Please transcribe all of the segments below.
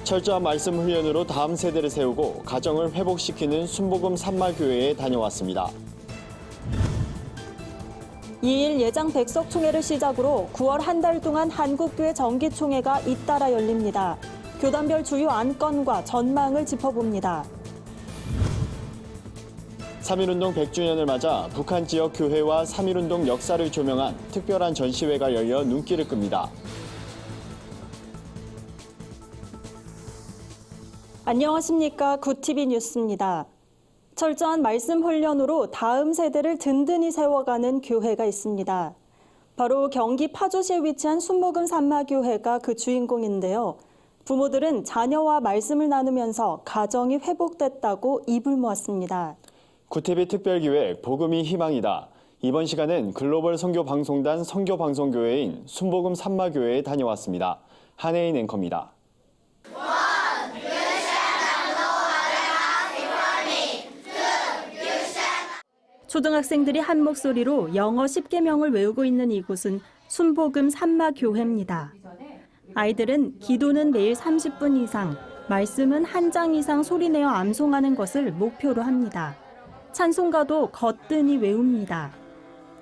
철저한 말씀 훈련으로 다음 세대를 세우고 가정을 회복시키는 순복음 산마교회에 다녀왔습니다. 2일 예장 백석총회를 시작으로 9월 한 달 동안 한국교회 정기총회가 잇따라 열립니다. 교단별 주요 안건과 전망을 짚어봅니다. 3.1운동 100주년을 맞아 북한 지역 교회와 3.1운동 역사를 조명한 특별한 전시회가 열려 눈길을 끕니다. 안녕하십니까. 구TV 뉴스입니다. 철저한 말씀 훈련으로 다음 세대를 든든히 세워가는 교회가 있습니다. 바로 경기 파주시에 위치한 순복음 산마교회가 그 주인공인데요. 부모들은 자녀와 말씀을 나누면서 가정이 회복됐다고 입을 모았습니다. 구TV 특별기획 복음이 희망이다. 이번 시간은 글로벌 선교방송단 선교방송교회인 순복음 산마교회에 다녀왔습니다. 한혜인 앵커입니다. 초등학생들이 한 목소리로 영어 10계명을 외우고 있는 이곳은 순복음 산마교회입니다. 아이들은 기도는 매일 30분 이상, 말씀은 한 장 이상 소리내어 암송하는 것을 목표로 합니다. 찬송가도 거뜬히 외웁니다.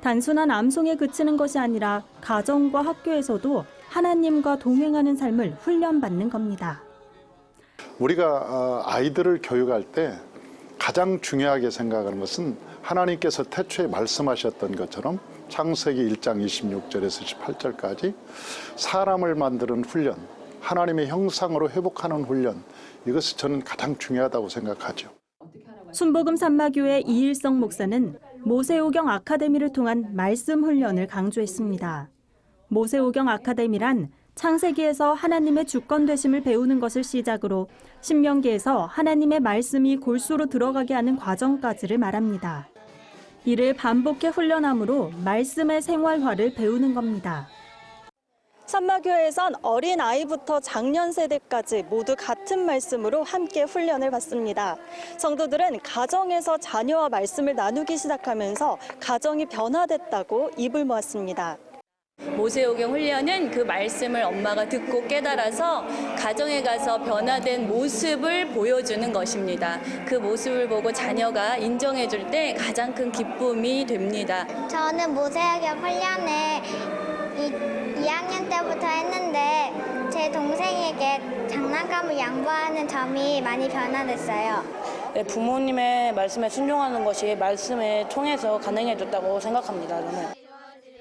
단순한 암송에 그치는 것이 아니라 가정과 학교에서도 하나님과 동행하는 삶을 훈련받는 겁니다. 우리가 아이들을 교육할 때 가장 중요하게 생각하는 것은 하나님께서 태초에 말씀하셨던 것처럼 창세기 1장 26절에서 18절까지 사람을 만드는 훈련, 하나님의 형상으로 회복하는 훈련, 이것이 저는 가장 중요하다고 생각하죠. 순복음 산마교회 이일성 목사는 모세오경 아카데미를 통한 말씀 훈련을 강조했습니다. 모세오경 아카데미란 창세기에서 하나님의 주권 되심을 배우는 것을 시작으로 신명기에서 하나님의 말씀이 골수로 들어가게 하는 과정까지를 말합니다. 이를 반복해 훈련함으로 말씀의 생활화를 배우는 겁니다. 산마교회에선 어린 아이부터 장년 세대까지 모두 같은 말씀으로 함께 훈련을 받습니다. 성도들은 가정에서 자녀와 말씀을 나누기 시작하면서 가정이 변화됐다고 입을 모았습니다. 모세오경 훈련은 그 말씀을 엄마가 듣고 깨달아서 가정에 가서 변화된 모습을 보여주는 것입니다. 그 모습을 보고 자녀가 인정해 줄 때 가장 큰 기쁨이 됩니다. 저는 모세오경 훈련을 2학년 때부터 했는데 제 동생에게 장난감을 양보하는 점이 많이 변화됐어요. 네, 부모님의 말씀에 순종하는 것이 말씀을 통해서 가능해졌다고 생각합니다. 저는.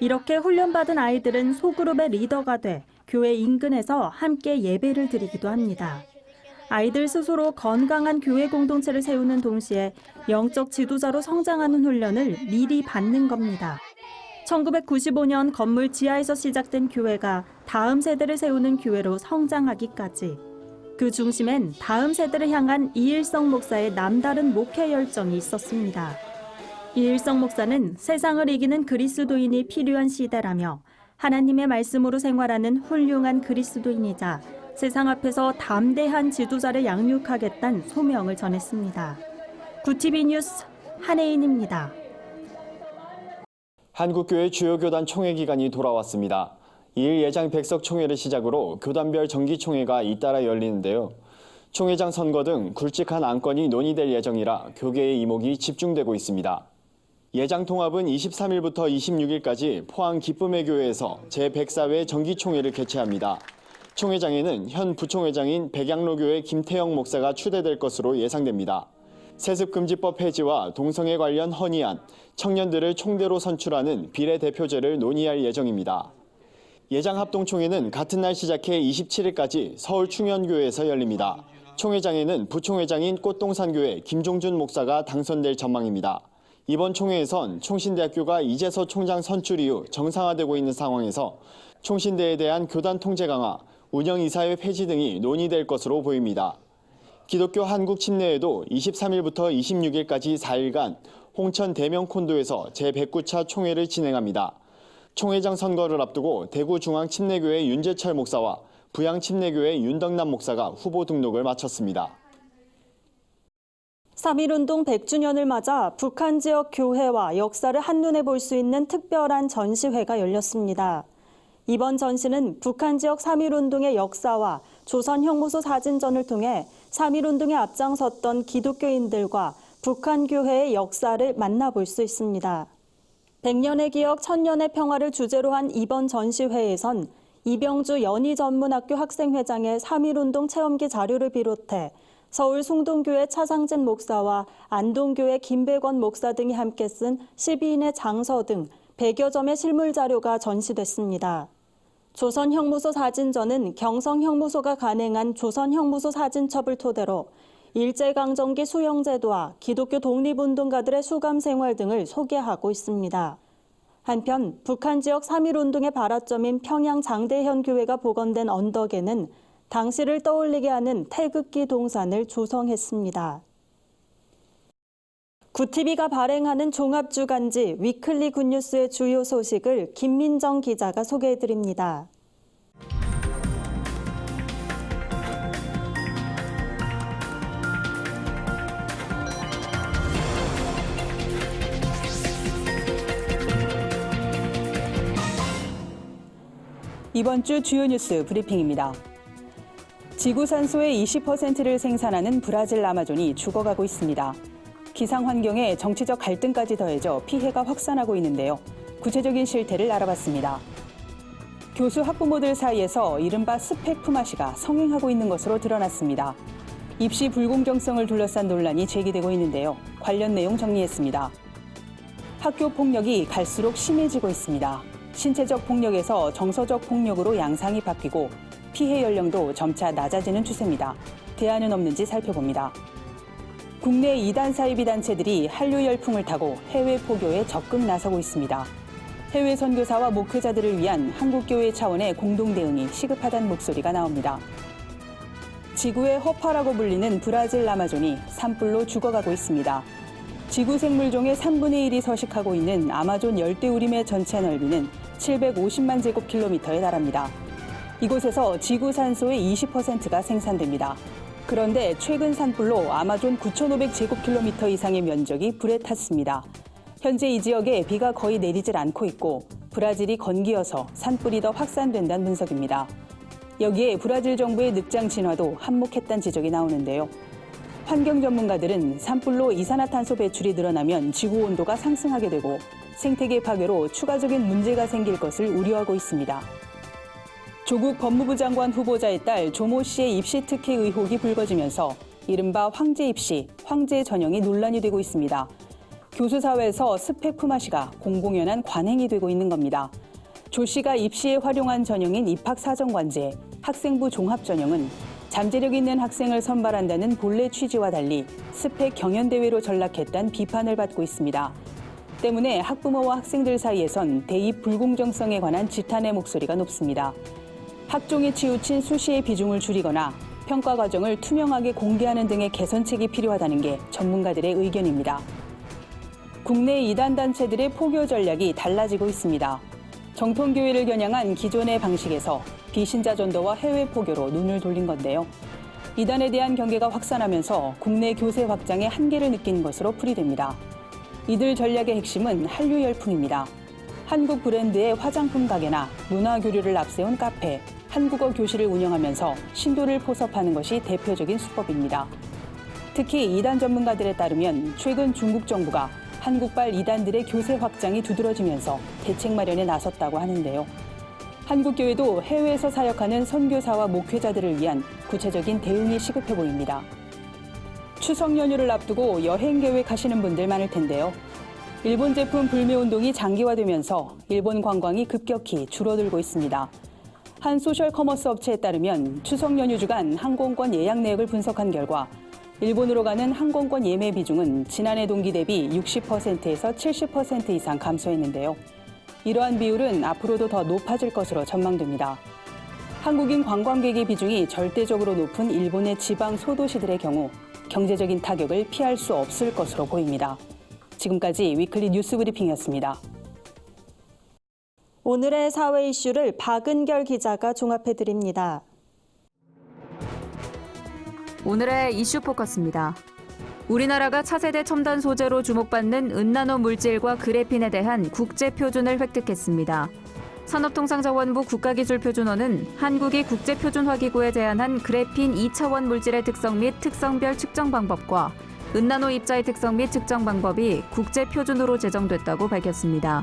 이렇게 훈련받은 아이들은 소그룹의 리더가 돼 교회 인근에서 함께 예배를 드리기도 합니다. 아이들 스스로 건강한 교회 공동체를 세우는 동시에 영적 지도자로 성장하는 훈련을 미리 받는 겁니다. 1995년 건물 지하에서 시작된 교회가 다음 세대를 세우는 교회로 성장하기까지. 그 중심엔 다음 세대를 향한 이일성 목사의 남다른 목회 열정이 있었습니다. 이일성 목사는 세상을 이기는 그리스도인이 필요한 시대라며 하나님의 말씀으로 생활하는 훌륭한 그리스도인이자 세상 앞에서 담대한 지도자를 양육하겠다는 소명을 전했습니다. 구TV 뉴스 한혜인입니다. 한국교회 주요 교단 총회 기간이 돌아왔습니다. 2일 예장 백석총회를 시작으로 교단별 정기총회가 잇따라 열리는데요. 총회장 선거 등 굵직한 안건이 논의될 예정이라 교계의 이목이 집중되고 있습니다. 예장 통합은 23일부터 26일까지 포항 기쁨의 교회에서 제104회 정기총회를 개최합니다. 총회장에는 현 부총회장인 백양로교회 김태영 목사가 추대될 것으로 예상됩니다. 세습금지법 폐지와 동성애 관련 헌의안, 청년들을 총대로 선출하는 비례대표제를 논의할 예정입니다. 예장 합동총회는 같은 날 시작해 27일까지 서울 충현교회에서 열립니다. 총회장에는 부총회장인 꽃동산교회 김종준 목사가 당선될 전망입니다. 이번 총회에선 총신대학교가 이재서 총장 선출 이후 정상화되고 있는 상황에서 총신대에 대한 교단 통제 강화, 운영이사회 폐지 등이 논의될 것으로 보입니다. 기독교 한국 침례회도 23일부터 26일까지 4일간 홍천 대명콘도에서 제109차 총회를 진행합니다. 총회장 선거를 앞두고 대구중앙침례교회 윤재철 목사와 부양침례교회 윤덕남 목사가 후보 등록을 마쳤습니다. 3.1운동 100주년을 맞아 북한 지역 교회와 역사를 한눈에 볼 수 있는 특별한 전시회가 열렸습니다. 이번 전시는 북한 지역 3.1운동의 역사와 조선 형무소 사진전을 통해 3.1운동에 앞장섰던 기독교인들과 북한 교회의 역사를 만나볼 수 있습니다. 100년의 기억, 1000년의 평화를 주제로 한 이번 전시회에선 이병주 연희전문학교 학생회장의 3.1운동 체험기 자료를 비롯해 서울 숭동교회 차상진 목사와 안동교회 김백원 목사 등이 함께 쓴 12인의 장서 등 100여 점의 실물 자료가 전시됐습니다. 조선 형무소 사진전은 경성 형무소가 간행한 조선 형무소 사진첩을 토대로 일제강점기 수용제도와 기독교 독립운동가들의 수감 생활 등을 소개하고 있습니다. 한편 북한 지역 3.1운동의 발화점인 평양 장대현 교회가 복원된 언덕에는 당시를 떠올리게 하는 태극기 동산을 조성했습니다. 구티비가 발행하는 종합주간지 위클리 굿뉴스의 주요 소식을 김민정 기자가 소개해드립니다. 이번 주 주요 뉴스 브리핑입니다. 지구 산소의 20%를 생산하는 브라질 아마존이 죽어가고 있습니다. 기상 환경에 정치적 갈등까지 더해져 피해가 확산하고 있는데요. 구체적인 실태를 알아봤습니다. 교수 학부모들 사이에서 이른바 스펙 품앗이가 성행하고 있는 것으로 드러났습니다. 입시 불공정성을 둘러싼 논란이 제기되고 있는데요. 관련 내용 정리했습니다. 학교 폭력이 갈수록 심해지고 있습니다. 신체적 폭력에서 정서적 폭력으로 양상이 바뀌고 피해 연령도 점차 낮아지는 추세입니다. 대안은 없는지 살펴봅니다. 국내 이단 사이비 단체들이 한류 열풍을 타고 해외 포교에 적극 나서고 있습니다. 해외 선교사와 목회자들을 위한 한국교회 차원의 공동 대응이 시급하다는 목소리가 나옵니다. 지구의 허파라고 불리는 브라질 아마존이 산불로 죽어가고 있습니다. 지구 생물종의 3분의 1이 서식하고 있는 아마존 열대우림의 전체 넓이는 750만 제곱킬로미터에 달합니다. 이곳에서 지구 산소의 20%가 생산됩니다. 그런데 최근 산불로 아마존 9,500제곱킬로미터 이상의 면적이 불에 탔습니다. 현재 이 지역에 비가 거의 내리질 않고 있고 브라질이 건기여서 산불이 더 확산된다는 분석입니다. 여기에 브라질 정부의 늑장 진화도 한몫했다는 지적이 나오는데요. 환경 전문가들은 산불로 이산화탄소 배출이 늘어나면 지구 온도가 상승하게 되고 생태계 파괴로 추가적인 문제가 생길 것을 우려하고 있습니다. 조국 법무부 장관 후보자의 딸 조모 씨의 입시 특혜 의혹이 불거지면서 이른바 황제 입시, 황제 전형이 논란이 되고 있습니다. 교수 사회에서 스펙 품앗이가 공공연한 관행이 되고 있는 겁니다. 조 씨가 입시에 활용한 전형인 입학사정관제, 학생부 종합전형은 잠재력 있는 학생을 선발한다는 본래 취지와 달리 스펙 경연대회로 전락했다는 비판을 받고 있습니다. 때문에 학부모와 학생들 사이에선 대입 불공정성에 관한 지탄의 목소리가 높습니다. 학종에 치우친 수시의 비중을 줄이거나 평가 과정을 투명하게 공개하는 등의 개선책이 필요하다는 게 전문가들의 의견입니다. 국내 이단 단체들의 포교 전략이 달라지고 있습니다. 정통교회를 겨냥한 기존의 방식에서 비신자 전도와 해외 포교로 눈을 돌린 건데요. 이단에 대한 경계가 확산하면서 국내 교세 확장의 한계를 느낀 것으로 풀이됩니다. 이들 전략의 핵심은 한류 열풍입니다. 한국 브랜드의 화장품 가게나 문화 교류를 앞세운 카페, 한국어 교실을 운영하면서 신도를 포섭하는 것이 대표적인 수법입니다. 특히 이단 전문가들에 따르면 최근 중국 정부가 한국발 이단들의 교세 확장이 두드러지면서 대책 마련에 나섰다고 하는데요. 한국교회도 해외에서 사역하는 선교사와 목회자들을 위한 구체적인 대응이 시급해 보입니다. 추석 연휴를 앞두고 여행 계획하시는 분들 많을 텐데요. 일본 제품 불매 운동이 장기화되면서 일본 관광이 급격히 줄어들고 있습니다. 한 소셜 커머스 업체에 따르면 추석 연휴 주간 항공권 예약 내역을 분석한 결과 일본으로 가는 항공권 예매 비중은 지난해 동기 대비 60%에서 70% 이상 감소했는데요. 이러한 비율은 앞으로도 더 높아질 것으로 전망됩니다. 한국인 관광객의 비중이 절대적으로 높은 일본의 지방 소도시들의 경우 경제적인 타격을 피할 수 없을 것으로 보입니다. 지금까지 위클리 뉴스 브리핑이었습니다. 오늘의 사회 이슈를 박은결 기자가 종합해드립니다. 오늘의 이슈 포커스입니다. 우리나라가 차세대 첨단 소재로 주목받는 은나노 물질과 그래핀에 대한 국제 표준을 획득했습니다. 산업통상자원부 국가기술표준원은 한국이 국제표준화기구에 제안한 그래핀 2차원 물질의 특성 및 특성별 측정 방법과 은나노 입자의 특성 및 측정 방법이 국제표준으로 제정됐다고 밝혔습니다.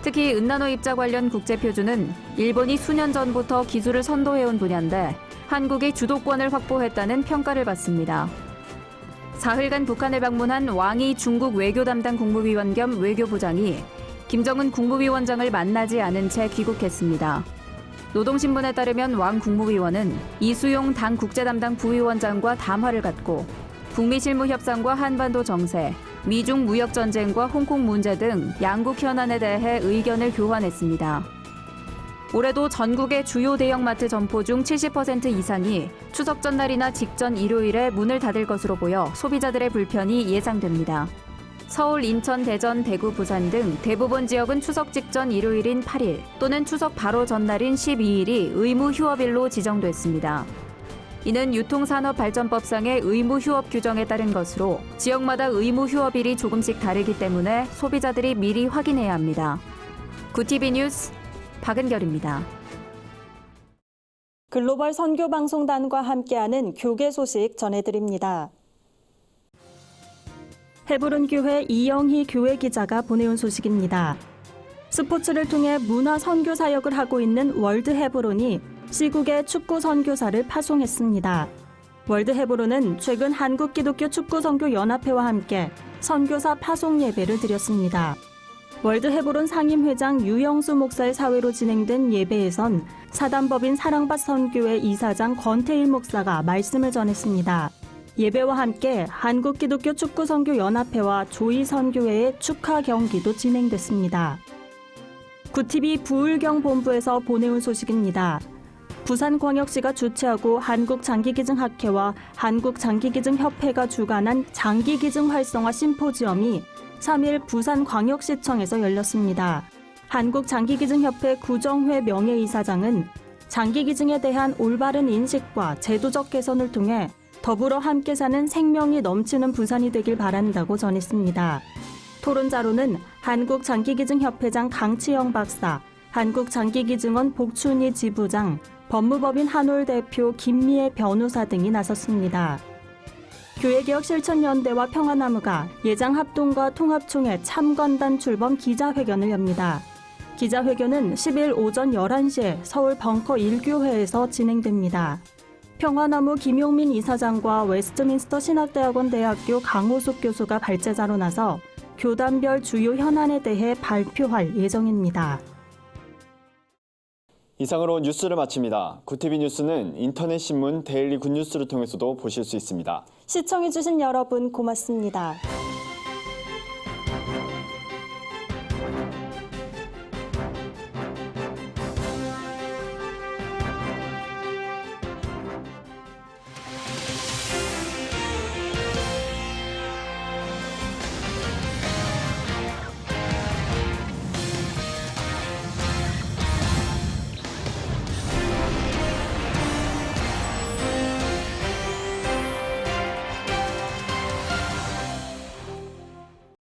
특히 은나노 입자 관련 국제표준은 일본이 수년 전부터 기술을 선도해온 분야인데 한국이 주도권을 확보했다는 평가를 받습니다. 사흘간 북한을 방문한 왕이 중국 외교 담당 국무위원 겸 외교부장이 김정은 국무위원장을 만나지 않은 채 귀국했습니다. 노동신문에 따르면 왕 국무위원은 이수용 당 국제담당 부위원장과 담화를 갖고 북미 실무 협상과 한반도 정세, 미중 무역 전쟁과 홍콩 문제 등 양국 현안에 대해 의견을 교환했습니다. 올해도 전국의 주요 대형마트 점포 중 70% 이상이 추석 전날이나 직전 일요일에 문을 닫을 것으로 보여 소비자들의 불편이 예상됩니다. 서울, 인천, 대전, 대구, 부산 등 대부분 지역은 추석 직전 일요일인 8일 또는 추석 바로 전날인 12일이 의무 휴업일로 지정됐습니다. 이는 유통산업발전법상의 의무 휴업 규정에 따른 것으로 지역마다 의무 휴업일이 조금씩 다르기 때문에 소비자들이 미리 확인해야 합니다. 구TV 뉴스 박은결입니다. 글로벌 선교방송단과 함께하는 교계 소식 전해드립니다. 헤브론 교회 이영희 교회 기자가 보내온 소식입니다. 스포츠를 통해 문화 선교 사역을 하고 있는 월드 헤브론이 시국의 축구 선교사를 파송했습니다. 월드 헤브론은 최근 한국기독교 축구선교연합회와 함께 선교사 파송 예배를 드렸습니다. 월드 헤브론 상임회장 유영수 목사의 사회로 진행된 예배에선 사단법인 사랑받 선교회 이사장 권태일 목사가 말씀을 전했습니다. 예배와 함께 한국기독교 축구선교연합회와 조이선교회의 축하 경기도 진행됐습니다. 구TV 부울경 본부에서 보내온 소식입니다. 부산광역시가 주최하고 한국장기기증학회와 한국장기기증협회가 주관한 장기기증 활성화 심포지엄이 3일 부산광역시청에서 열렸습니다. 한국장기기증협회 구정회 명예이사장은 장기기증에 대한 올바른 인식과 제도적 개선을 통해 더불어 함께 사는 생명이 넘치는 부산이 되길 바란다고 전했습니다. 토론자로는 한국장기기증협회장 강치영 박사, 한국장기기증원 복춘희 지부장, 법무법인 한올 대표 김미애 변호사 등이 나섰습니다. 교회개혁실천연대와 평화나무가 예장합동과 통합총회 참관단 출범 기자회견을 엽니다. 기자회견은 10일 오전 11시에 서울 벙커 1교회에서 진행됩니다. 평화나무 김용민 이사장과 웨스트민스터 신학대학원 대학교 강호숙 교수가 발제자로 나서 교단별 주요 현안에 대해 발표할 예정입니다. 이상으로 뉴스를 마칩니다. 구TV 뉴스는 인터넷 신문 데일리 굿뉴스를 통해서도 보실 수 있습니다. 시청해주신 여러분 고맙습니다.